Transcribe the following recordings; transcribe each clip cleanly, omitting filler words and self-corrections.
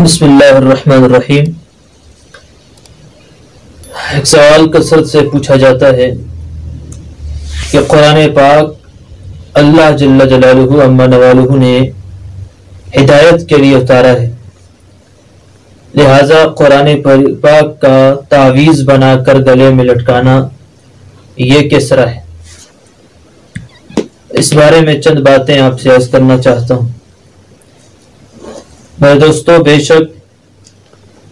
بسم اللہ الرحمن الرحیم۔ ایک سوال کثرت سے پوچھا جاتا ہے کہ قرآن پاک اللہ جل جلالہ عما نوالہ نے ہدایت کے لیے اتارا ہے، لہذا قرآن پاک کا تعویذ بنا کر گلے میں لٹکانا یہ کس طرح ہے؟ اس بارے میں چند باتیں آپ سے عرض کرنا چاہتا ہوں۔ میرے دوستو، بے شک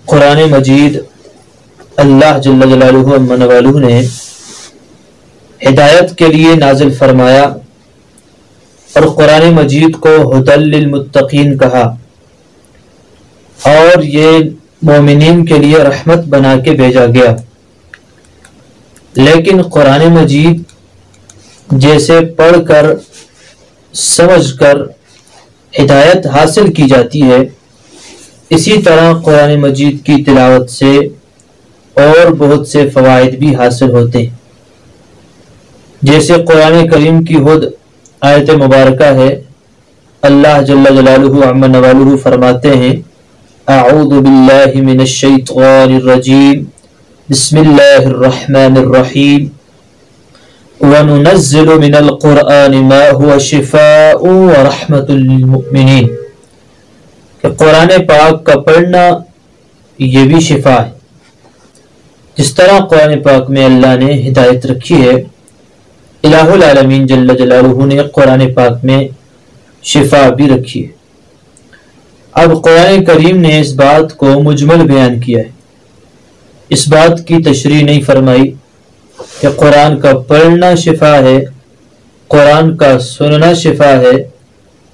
قرآن مجید اللہ جل جلالہ عما نوالہ نے ہدایت کے لیے نازل فرمایا اور قرآن مجید کو ھدی للمتقین کہا، اور یہ مومنین کے لیے رحمت بنا کے بھیجا گیا۔ لیکن قرآن مجید جیسے پڑھ کر سمجھ کر ہدایت حاصل کی جاتی ہے، اسی طرح قرآن مجید کی تلاوت سے اور بہت سے فوائد بھی حاصل ہوتے ہیں۔ جیسے قرآن کریم کی خود آیت مبارکہ ہے، اللہ جل جلالہ عما نوالہ فرماتے ہیں: اعوذ باللہ من الشیطان الرجیم، بسم اللہ الرحمن الرحیم، وَنُنَزِّلُ مِنَ الْقُرْآنِ مَا هُوَ شِفَاءٌ وَرَحْمَةٌ لِلْمُؤْمِنِينَ کہ قرآن پاک کا پڑھنا یہ بھی شفا ہے۔ جس طرح قرآن پاک میں اللہ نے ہدایت رکھی ہے، الہ العالمین جل جلالہ نے قرآن پاک میں شفا بھی رکھی ہے۔ اب قرآن کریم نے اس بات کو مجمل بیان کیا ہے، اس بات کی تشریح نہیں فرمائی کہ قرآن کا پڑھنا شفا ہے، قرآن کا سننا شفا ہے،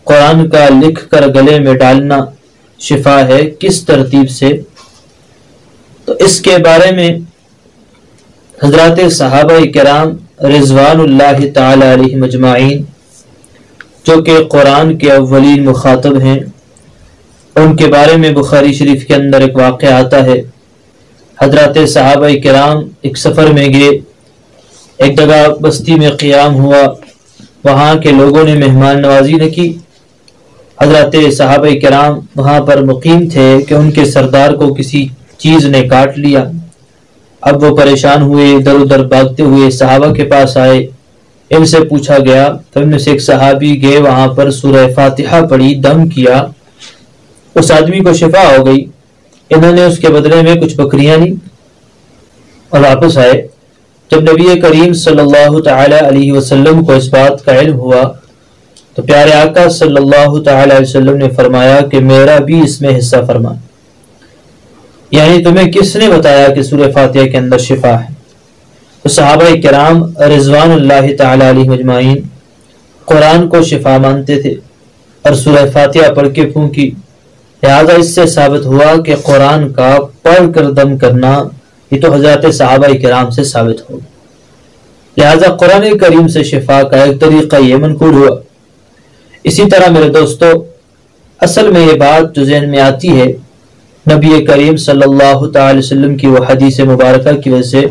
قرآن کا لکھ کر گلے میں ڈالنا شفا ہے، کس ترتیب سے۔ تو اس کے بارے میں حضرات صحابہ کرام رضوان اللہ تعالی علیہم اجمعین، جو کہ قرآن کے اولین مخاطب ہیں، ان کے بارے میں بخاری شریف کے اندر ایک واقعہ آتا ہے۔ حضرات صحابہ کرام ایک سفر میں گئے، ایک جگہ بستی میں قیام ہوا، وہاں کے لوگوں نے مہمان نوازی نہ کی۔ حضرات صحابہ کرام وہاں پر مقیم تھے کہ ان کے سردار کو کسی چیز نے کاٹ لیا۔ اب وہ پریشان ہوئے، ادھر ادھر بھاگتے ہوئے صحابہ کے پاس آئے، ان سے پوچھا گیا، تو ان میں سے ایک صحابی گئے، وہاں پر سورہ فاتحہ پڑھی، دم کیا، اس آدمی کو شفا ہو گئی۔ انہوں نے اس کے بدلے میں کچھ بکریاں لی اور واپس آئے۔ جب نبی کریم صلی اللہ تعالی علیہ وسلم کو اس بات کا علم ہوا تو پیارے آقا صلی اللہ تعالی علیہ وسلم نے فرمایا کہ میرا بھی اس میں حصہ فرما، یعنی تمہیں کس نے بتایا کہ سورہ فاتحہ کے اندر شفا ہے؟ تو صحابہ کرام رضوان اللہ تعالی علیہ اجمعین قرآن کو شفا مانتے تھے اور سورہ فاتحہ پڑھ کے پھونکی، لہذا اس سے ثابت ہوا کہ قرآن کا پڑھ کر دم کرنا یہ تو حضرات صحابہ کرام سے ثابت ہو، لہذا قرآن کریم سے شفا کا ایک طریقہ یہ منقول ہوا۔ اسی طرح میرے دوستو، اصل میں یہ بات جو ذہن میں آتی ہے نبی کریم صلی اللہ تعالی وسلم کی وہ حدیث مبارکہ کی وجہ سے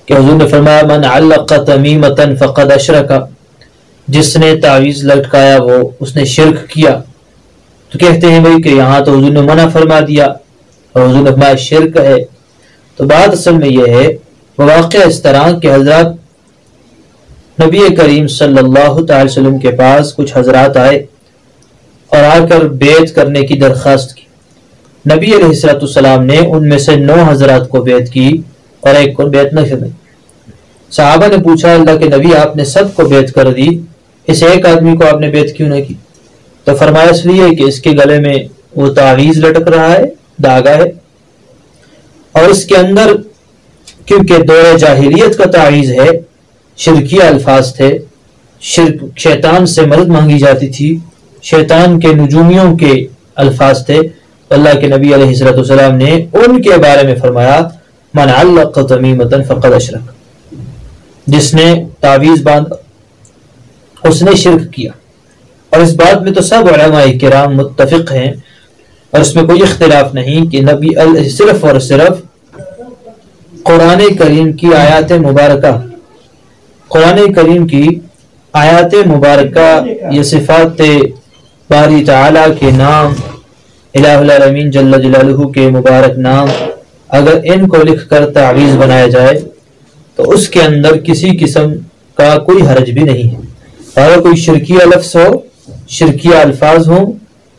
کہ حضور نے فرمایا من علق تمیمۃ فقد اشرک، جس نے تعویذ لٹکایا وہ اس نے شرک کیا۔ تو کہتے ہیں بھائی کہ یہاں تو حضور نے منع فرما دیا اور حضور نے فرمایا شرک ہے۔ تو بات اصل میں یہ ہے، وہ واقعہ اس طرح کہ حضرات نبی کریم صلی اللہ تعالی وسلم کے پاس کچھ حضرات آئے اور آ کر بیعت کرنے کی درخواست کی۔ نبی علیہ السلام نے ان میں سے 9 حضرات کو بیعت کی اور ایک کو بیعت نہ فرمائی۔ صحابہ نے پوچھا اللہ کے نبی، آپ نے سب کو بیعت کر دی، اس ایک آدمی کو آپ نے بیعت کیوں نہ کی؟ تو فرمایا اس لیے کہ اس کے گلے میں وہ تعویذ لٹک رہا ہے، داغا ہے، اور اس کے اندر کیونکہ دور جاہلیت کا تعویذ ہے، شرکیہ الفاظ تھے، شیطان سے مدد مانگی جاتی تھی، شیطان کے نجومیوں کے الفاظ تھے۔ اللہ کے نبی علیہ السلام نے ان کے بارے میں فرمایا من علق تمیمۃ فقد اشرک، جس نے تعویذ باندھا اس نے شرک کیا۔ اور اس بات میں تو سب علماء کرام متفق ہیں اور اس میں کوئی اختلاف نہیں کہ نبی صرف اور صرف قرآن کریم کی آیات مبارکہ، قرآن کریم کی آیات مبارکہ یہ صفات باری تعالیٰ کے نام، الہ العالمین جل جلالہ کے مبارک نام اگر ان کو لکھ کر تعویذ بنایا جائے تو اس کے اندر کسی قسم کا کوئی حرج بھی نہیں ہے. اگر کوئی شرکیہ لفظ ہو، شرکیہ الفاظ ہوں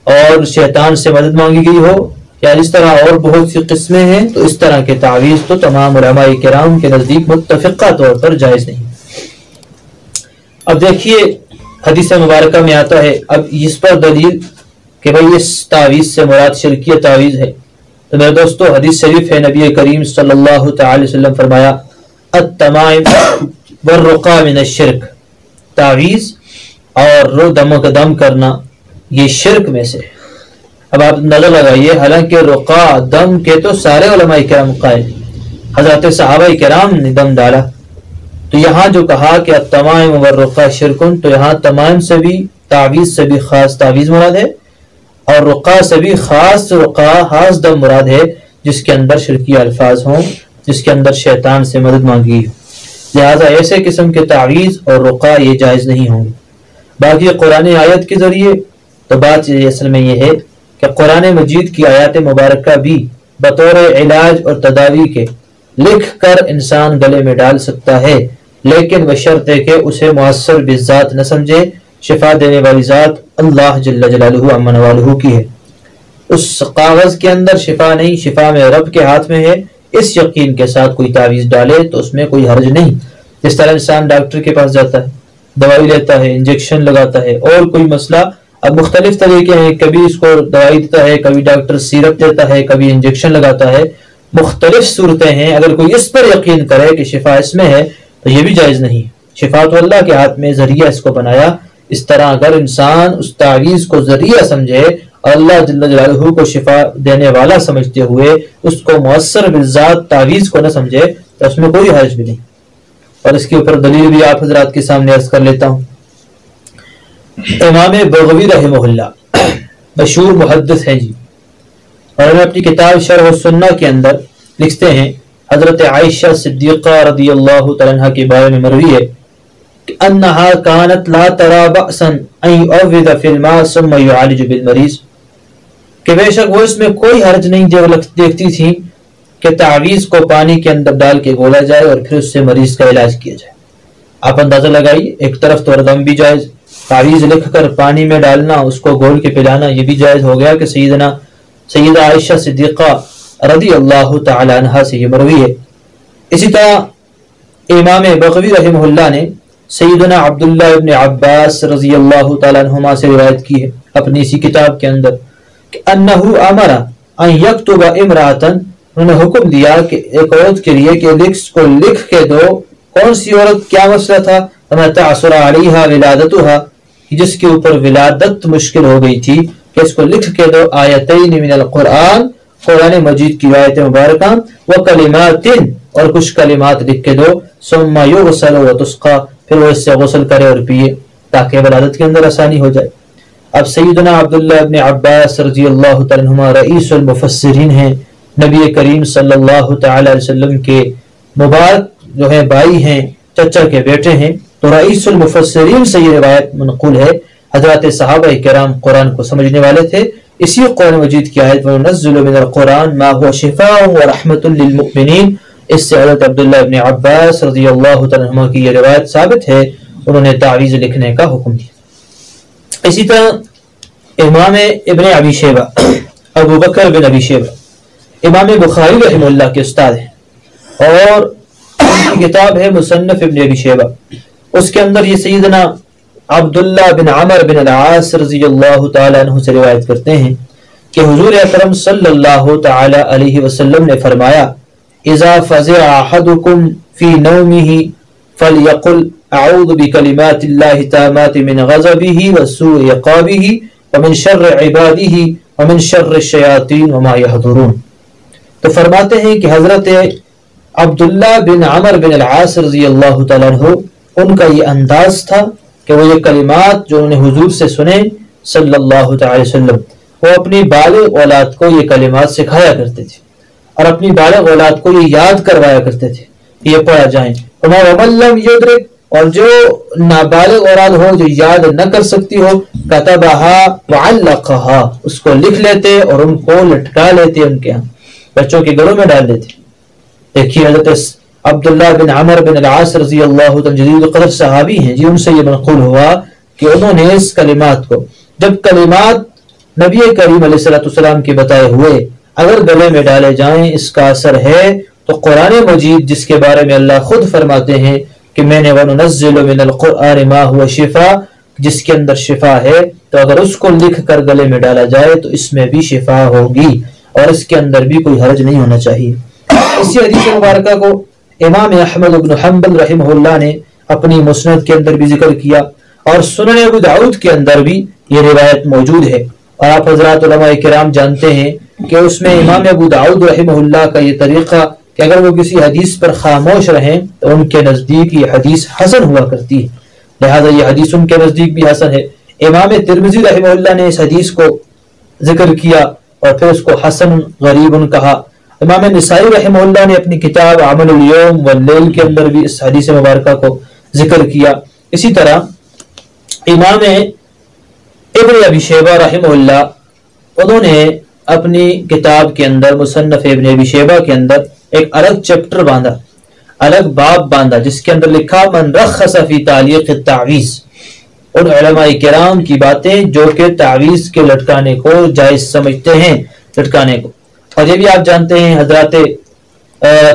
اور شیطان سے مدد مانگی گئی ہو یا اس طرح اور بہت سی قسمیں ہیں، تو اس طرح کے تعویذ تو تمام علماء کرام کے نزدیک متفقہ طور پر جائز نہیں. اب دیکھیے حدیث مبارکہ میں آتا ہے، اب اس پر دلیل کہ بھئی اس تعویذ سے مراد شرکیہ تعویذ ہے. تو میرے دوستو حدیث شریف ہے، نبی کریم صلی اللہ تعالی وسلم فرمایا التمائم والرقا من الشرک، تعویذ اور رو دم کرنا یہ شرک میں سے. اب آپ نظر لگائیے، حالانکہ رقا دم کے تو سارے علماء کرام قائل، حضرات صحابہ کرام نے دم ڈالا. تو یہاں جو کہا کہ التمائم والرقا شرکن، تو یہاں تمائم سے بھی تعویذ سے بھی خاص تعویذ مراد ہے اور رقا سے بھی خاص رقا خاص دم مراد ہے، جس کے اندر شرکی الفاظ ہوں، جس کے اندر شیطان سے مدد مانگی ہو. لہذا ایسے قسم کے تعویذ اور رقا یہ جائز نہیں ہوں گے. باقی قرآن آیت کے ذریعے تو بات اصل میں یہ ہے کہ قرآن مجید کی آیات مبارکہ بھی بطور علاج اور تداوی کے لکھ کر انسان گلے میں ڈال سکتا ہے، لیکن بشرط ہے کہ اسے مؤثر بالذات نہ سمجھے. شفا دینے والی ذات اللہ جل جلالہ عمن والہ کی ہے. اس کاغذ کے اندر شفا نہیں، شفا میں رب کے ہاتھ میں ہے. اس یقین کے ساتھ کوئی تعویذ ڈالے تو اس میں کوئی حرج نہیں. جس طرح انسان ڈاکٹر کے پاس جاتا ہے، دوائی لیتا ہے، انجیکشن لگاتا ہے، اور کوئی مسئلہ، اب مختلف طریقے ہیں، کبھی اس کو دوائی دیتا ہے، کبھی ڈاکٹر سیرپ دیتا ہے، کبھی انجیکشن لگاتا ہے، مختلف صورتیں ہیں. اگر کوئی اس پر یقین کرے کہ شفا اس میں ہے تو یہ بھی جائز نہیں. شفا تو اللہ کے ہاتھ میں، ذریعہ اس کو بنایا. اس طرح اگر انسان اس تعویذ کو ذریعہ سمجھے اور اللہ جل جلالہ کو شفا دینے والا سمجھتے ہوئے اس کو مؤثر بالذات تعویذ کو نہ سمجھے تو اس میں کوئی حرج بھی نہیں. اور اس کے اوپر دلیل بھی آپ حضرات کے سامنے عرض کر لیتا ہوں. امام بغوی رحمہ اللہ مشہور محدث ہیں جی، اور انہوں نے اپنی کتاب شرح السنہ کے اندر لکھتے ہیں، حضرت عائشہ صدیقہ رضی اللہ تعالیٰ عنہ کے بارے میں مروی ہے کہ انہا کانت لا ترا بأسا ان یعوذ فی الماء ثم یعالج بالمریض، کہ بے شک وہ اس میں کوئی حرج نہیں دیکھتی تھی کہ تعویذ کو پانی کے اندر ڈال کے گھولا جائے اور پھر اس سے مریض کا علاج کیا جائے. آپ اندازہ لگائیے، ایک طرف تو دم بھی جائز، تعویذ لکھ کر پانی میں ڈالنا، اس کو گھول کے پلانا یہ بھی جائز ہو گیا کہ سیدہ عائشہ صدیقہ رضی اللہ تعالی عنہا سے یہ مروی ہے. اسی طرح امام بغوی رحمہ اللہ نے سیدنا عبداللہ ابن عباس رضی اللہ تعالی عنہما سے روایت کی ہے اپنی اسی کتاب کے اندر کہ انہو امر ان یکتب امراتن، انہوں نے حکم دیا کہ ایک عورت کے لیے کہ کو لکھ کے دو. کون سی عورت؟ کیا مسئلہ تھا؟ تعثر علیہا ولادتہا، جس کے اوپر ولادت مشکل ہو گئی تھی، کہ اس کو لکھ کے دو آیتین من القرآن، قرآن مجید کی آیت مبارکہ، وکلمات، اور کچھ کلمات لکھ کے دو، ثم یغسل وتسقى، پھر وہ اس سے غسل کرے اور پیے تاکہ ولادت کے اندر آسانی ہو جائے. اب سیدنا عبداللہ ابن عباس رضی اللہ تعالی عنہما رئیس المفسرین ہیں، نبی کریم صلی اللہ تعالی علیہ وسلم کے مبارک جو ہے بھائی ہیں، چچا کے بیٹے ہیں. تو رئیس المفسرین سے یہ روایت منقول ہے. حضرات صحابہ کرام قرآن کو سمجھنے والے تھے. اسی قرآن مجید کی آیت وَنُنَزِّلُ مِنَ الْقُرْآنِ مَا هُوَ شِفَاءٌ وَرَحْمَةٌ لِلْمُؤْمِنِينَ، اس سے حضرت عبداللہ ابن عباس رضی اللہ تعالیٰ عنہ کی یہ روایت ثابت ہے، انہوں نے تعویذ لکھنے کا حکم دیا. اسی طرح امام ابن ابی شیبہ ابو بکر بن ابی شیبہ امام بخاری رحمہ اللہ کے استاد ہیں، اور ان کی کتاب ہے مصنف ابن ابی شیبہ. اس کے اندر یہ سیدنا عبداللہ بن عمر بن العاص رضی اللہ تعالیٰ عنہ سے روایت کرتے ہیں کہ حضور اکرم صلی اللہ تعالیٰ علیہ وسلم نے فرمایا اذا فزع احدکم فی نومه فلیقل اعوذ بکلمات اللہ التامات من غضبہ وسوء عقابہ ومن شر عبادہ ومن شر الشیاطین وما یحضرون. تو فرماتے ہیں کہ حضرت عبداللہ بن عمر بن العاص رضی اللہ تعالیٰ عنہ ان کا یہ انداز تھا کہ وہ یہ کلمات جو انہیں حضور سے سنے صلی اللہ تعالی وسلم، وہ اپنی بالغ اولاد کو یہ کلمات سکھایا کرتے تھے اور اپنی بالغ اولاد کو یہ یاد کروایا کرتے تھے کہ یہ پڑھا جائیں. وَمَن لَّمْ يُدْرِكْ، اور جو نابالغ اولاد ہو جو یاد نہ کر سکتی ہو کتبہا وعلقہا اس کو لکھ لیتے اور ان کو لٹکا لیتے، ان کے بچوں کے گلوں میں ڈال دیتے۔ دیکھیے حضرت عبداللہ بن عمر بن العاص رضی اللہ عنہ جلیل القدر صحابی ہیں جی، ان سے یہ منقول ہوا کہ انہوں نے اس کلمات کو، جب کلمات نبی کریم علیہ السلام کے بتائے ہوئے اگر گلے میں ڈالے جائیں اس کا اثر ہے، تو قرآن مجید جس کے بارے میں اللہ خود فرماتے ہیں کہ میں نے وَنُنَزِّلُ مِنَ الْقُرْآنِ مَا هُوَ شِفَاء، جس کے اندر شفا ہے، تو اگر اس کو لکھ کر گلے میں ڈالا جائے تو اس میں بھی شفا ہوگی اور اس کے اندر بھی کوئی حرج نہیں ہونا چاہیے۔ اسی حدیث مبارکہ کو امام احمد بن حنبل رحمہ اللہ نے اپنی مسند کے اندر بھی ذکر کیا اور سنن ابو داؤد کے اندر بھی یہ روایت موجود ہے، اور آپ حضرات علماء کرام جانتے ہیں کہ اس میں امام ابو داؤد رحمہ اللہ کا یہ طریقہ کہ اگر وہ کسی حدیث پر خاموش رہیں تو ان کے نزدیک یہ حدیث حسن ہوا کرتی ہے، لہذا یہ حدیث ان کے نزدیک بھی حسن ہے۔ امام ترمذی رحمہ اللہ نے اس حدیث کو ذکر کیا اور پھر اس کو حسن غریب کہا۔ امام نسائی رحمہ اللہ نے اپنی کتاب عمل الیوم واللیل کے اندر بھی اس حدیث مبارکہ کو ذکر کیا۔ اسی طرح امام ابن ابی شیبہ رحمہ اللہ انہوں نے اپنی کتاب کے اندر مصنف ابن ابی شیبہ کے اندر ایک الگ چیپٹر باندھا، الگ باب باندھا، جس کے اندر لکھا من رخص فی تعلیق التعویذ، ان علماء کرام کی باتیں جو کہ تعویذ کے لٹکانے کو جائز سمجھتے ہیں، لٹکانے کو۔ اور یہ بھی آپ جانتے ہیں حضرات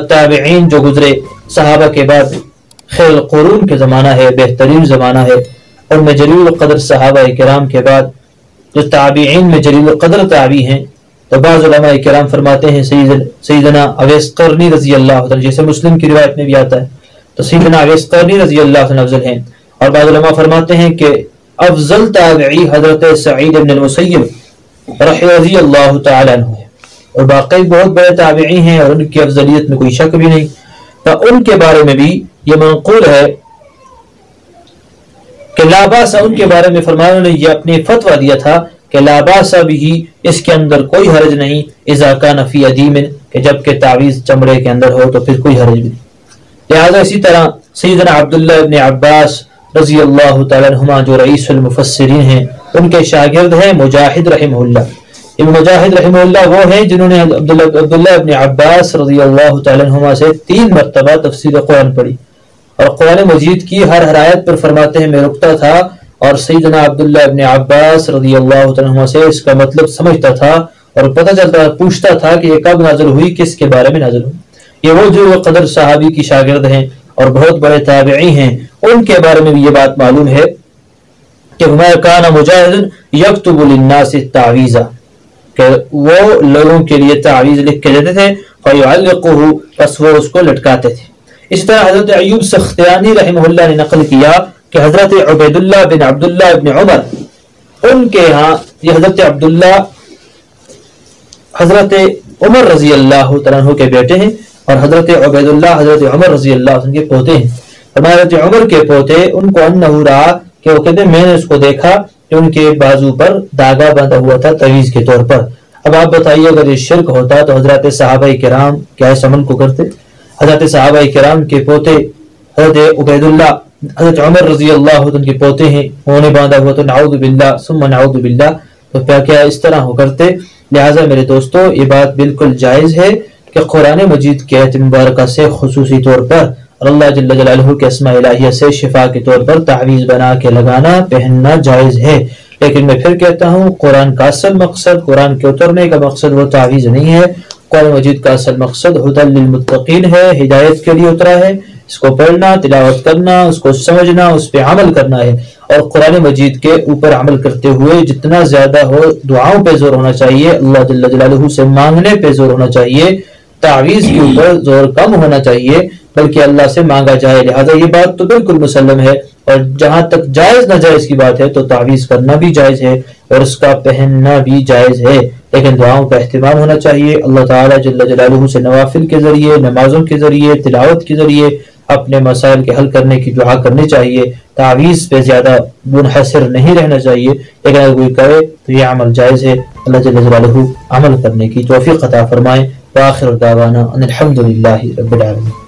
تابعین جو گزرے صحابہ کے بعد خیر القرون کے زمانہ ہے، بہترین زمانہ ہے، اور میں جلیل القدر صحابہ کرام کے بعد جو تابعین میں جلیل القدر تابعی ہیں، تو بعض علماء کرام فرماتے ہیں سیدنا اویس قرنی رضی اللہ عنہ، جیسے مسلم کی روایت میں بھی آتا ہے تو سیدنا اویس قرنی رضی اللہ عنہ افضل ہیں، اور بعض علماء فرماتے ہیں کہ افضل تابعی حضرت سعید بن المسیب رضی اللہ تعالی عنہ ہے، اور باقی بہت بڑے تابعی ہیں اور ان کی افضلیت میں کوئی شک بھی نہیں۔ تو ان کے بارے میں بھی یہ منقول ہے کہ لا باس، ان کے بارے میں فرمایا انہوں نے یہ اپنی فتویٰ دیا تھا کہ لا باس بھی، اس کے اندر کوئی حرج نہیں، اذا کان فی ادیم، کہ جب کہ تعویذ چمڑے کے اندر ہو تو پھر کوئی حرج بھی نہیں۔ لہذا اسی طرح سیدنا عبداللہ ابن عباس رضی اللہ تعالیٰ عنہما جو رئیس المفسرین ہیں، ان کے شاگرد ہیں مجاہد رحمہ اللہ۔ ابن مجاہد رحمہ اللہ وہ ہیں جنہوں نے عبداللہ ابن عباس رضی اللہ تعالیٰ عنہما سے 3 مرتبہ تفسیر قرآن پڑھی، اور قرآن مجید کی ہر آیت پر فرماتے ہیں میں رکتا تھا اور سیدنا عبداللہ ابن عباس رضی اللہ عنہ سے اس کا مطلب سمجھتا تھا اور پتہ چلتا پوچھتا تھا کہ یہ کب نازل ہوئی، کس کے بارے میں نازل ہوئی۔ یہ وہ جو قدر صحابی کی شاگرد ہیں اور بہت بڑے تابعی ہیں، ان کے بارے میں بھی یہ بات معلوم ہے کہ ما کان مجاہد یکتب للناس التعویذ، کہ وہ لوگوں کے لیے تعویذ لکھ کے دیتے تھے، فیعلقہ، پس وہ اس کو لٹکاتے تھے۔ اس طرح حضرت ایوب سختیانی رحمہ اللہ نے نقل کیا کہ حضرت عبیداللہ بن عبداللہ ابن عمر، ان کے ہاں یہ حضرت عبداللہ حضرت عمر رضی اللہ عنہ کے بیٹے ہیں، اور حضرت عبیداللہ حضرت عمر رضی اللہ عنہ کے پوتے ہیں۔ حضرت عمر کے پوتے ان کو انہو رہا کہ وہ کہتے ہیں میں نے اس کو دیکھا کہ ان کے بازو پر داغا باندھا ہوا تھا تعویذ کے طور پر۔ اب آپ بتائیے اگر یہ شرک ہوتا تو حضرت صحابہ کرام کیا اس عمل کو کرتے؟ حضرت صحابہ کرام کے پوتے حضرت عبیداللہ حضرت عمر رضی اللہ عنہ کے پوتے ہیں، انہوں نے باندھا ہوا تو نعوذ باللہ ثم نعوذ باللہ، تو کیا اس طرح ہو کرتے؟ لہٰذا میرے دوستو یہ بات بالکل جائز ہے کہ قرآن مجید کے آیت مبارکہ سے خصوصی طور پر اور اللہ جل جلالہ کے اسماء الہیہ سے شفا کے طور پر تعویذ بنا کے لگانا پہننا جائز ہے۔ لیکن میں پھر کہتا ہوں قرآن کا اصل مقصد، قرآن کے اترنے کا مقصد وہ تعویذ نہیں ہے۔ قرآن مجید کا اصل مقصد ھدی للمتقین ہے، ہدایت کے لیے اترا ہے۔ اس کو پڑھنا، تلاوت کرنا، اس کو سمجھنا، اس پہ عمل کرنا ہے، اور قرآن مجید کے اوپر عمل کرتے ہوئے جتنا زیادہ ہو دعاؤں پہ زور ہونا چاہیے، اللہ جل جلالہ سے مانگنے پہ زور ہونا چاہیے، تعویذ کے اوپر زور کم ہونا چاہیے بلکہ اللہ سے مانگا جائے۔ لہذا یہ بات تو بالکل مسلم ہے، اور جہاں تک جائز ناجائز کی بات ہے تو تعویذ کرنا بھی جائز ہے اور اس کا پہننا بھی جائز ہے، لیکن دعاؤں کا اہتمام ہونا چاہیے۔ اللہ تعالیٰ جل جلالہ سے نوافل کے ذریعے، نمازوں کے ذریعے، تلاوت کے ذریعے اپنے مسائل کے حل کرنے کی دعا کرنی چاہیے۔ تعویذ پہ زیادہ منحصر نہیں رہنا چاہیے، لیکن اگر کوئی کرے تو یہ عمل جائز ہے۔ اللہ جل جلالہ عمل کرنے کی توفیق عطا فرمائے۔ وآخر دعوانا ان الحمد للہ رب العالمین۔